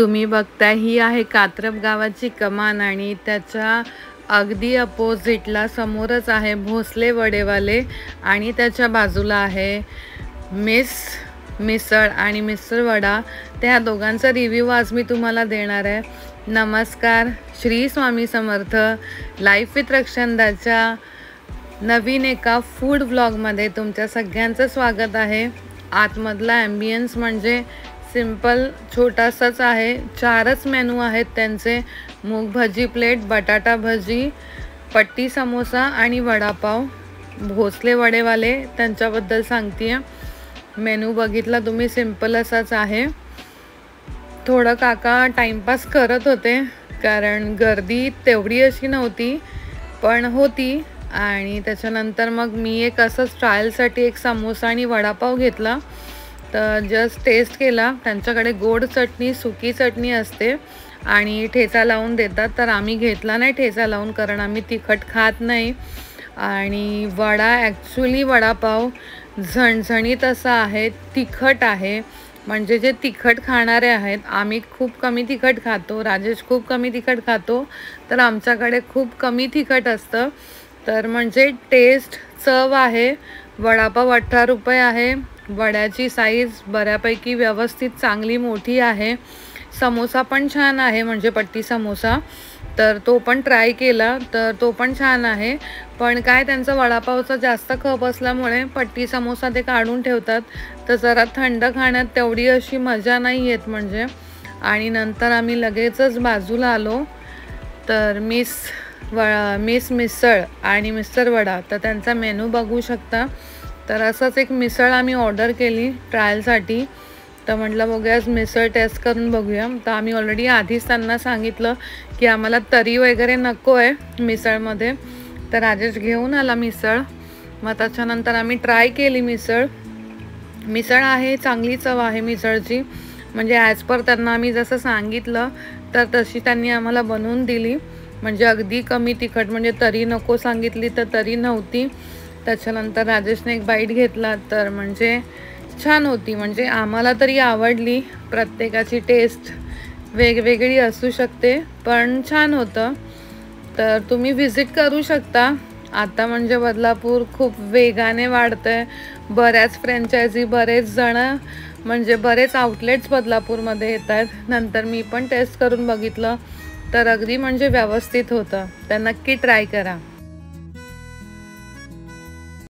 तुम्ही बघताय ही आहे कात्रप गावाची कमान आणि त्याच्या अगदी अपोजिटला समोरच आहे भोसले वडेवाले आणि त्याच्या बाजूला आहे मिसळ आणि मिसळ वडा। त्या दोघांचा रिव्ह्यू आज मी तुम्हाला देणार आहे। नमस्कार, श्री स्वामी समर्थ। लाईफ विथ रक्षंदाच्या नवीन एका फूड व्लॉगमध्ये तुमच्या सगळ्यांचं स्वागत आहे। आतमधला ॲम्बियन्स म्हणजे सिंपल छोटासाच आहे। 4च मेनू आहेत त्यांचे, मूग भजी प्लेट, बटाटा भजी, पट्टी समोसा आणि वडापाव। भोसले वडेवाले त्यांच्याबद्दल सांगते। मेनू बघितला तुम्ही, सिंपल असाच आहे। थोडं काका टाइमपास करत होते कारण गर्दी तेवढी अशी नव्हती पण होती। आणि त्याच्यानंतर मग मी एक असंच ट्रायलसाठी एक समोसा आणि वडापाव घेतला, तर जस्ट टेस्ट केला। त्यांच्याकडे गोड चटणी, सुकी चटणी असते आणि ठेचा लावून देतात, तर आम्ही घेतला नाही ठेचा लावून कारण आम्ही तिखट खात नाही। आणि वडा ॲक्च्युली वडापाव झणझणीत असा आहे, तिखट आहे। म्हणजे जे तिखट खाणारे आहेत, आम्ही खूप कमी तिखट खातो, राजेश खूप कमी तिखट खातो, तर आमच्याकडे खूप कमी तिखट असतं। तर म्हणजे टेस्ट, चव आहे। वडापाव 18 रुपये आहे। वड्याची साईज बऱ्यापैकी व्यवस्थित चांगली मोठी आहे। समोसा पण छान आहे, म्हणजे पट्टी समोसा, तर तो पण ट्राय केला, तर तो पण छान आहे। पण काय त्यांचा वडापावचा जास्त खप असल्यामुळे पट्टी समोसा ते काढून ठेवतात, तर जरा थंड खाण्यात तेवढी अशी मजा नाही येत म्हणजे। आणि नंतर आम्ही लगेचच बाजूला आलो, तर मिसळ आणि मिसळ वडा, तर त्यांचा मेनू बघू शकता। तर असंच एक मिसळ आम्ही ऑर्डर केली ट्रायलसाठी, तर म्हटलं बघूया मिसळ टेस्ट करून बघूया। तर आम्ही ऑलरेडी आधीच त्यांना सांगितलं की आम्हाला तरी वगैरे नको आहे मिसळमध्ये, तर राजेश घेऊन आला मिसळ। मग त्याच्यानंतर आम्ही ट्राय केली मिसळ आहे, चांगली चव आहे मिसळची, म्हणजे ॲज पर त्यांना आम्ही जसं सांगितलं तर तशी त्यांनी आम्हाला बनवून दिली। म्हणजे अगदी कमी तिखट, म्हणजे तरी नको सांगितली तर तरी नव्हती। त्याच्यानंतर राजेशने एक बाईट घेतला, तर म्हणजे छान होती, म्हणजे आम्हाला तरी आवडली। प्रत्येकाची टेस्ट वेगवेगळी असू शकते, पण छान होतं। तर तुम्ही व्हिजिट करू शकता। आता म्हणजे बदलापूर खूप वेगाने वाढतं आहे, बऱ्याच फ्रँचायझी, बरेच जणं, म्हणजे बरेच आउटलेट्स बदलापूरमध्ये येत आहेत। नंतर मी पण टेस्ट करून बघितलं, तर अगदी म्हणजे व्यवस्थित होतं, तर नक्की ट्राय करा।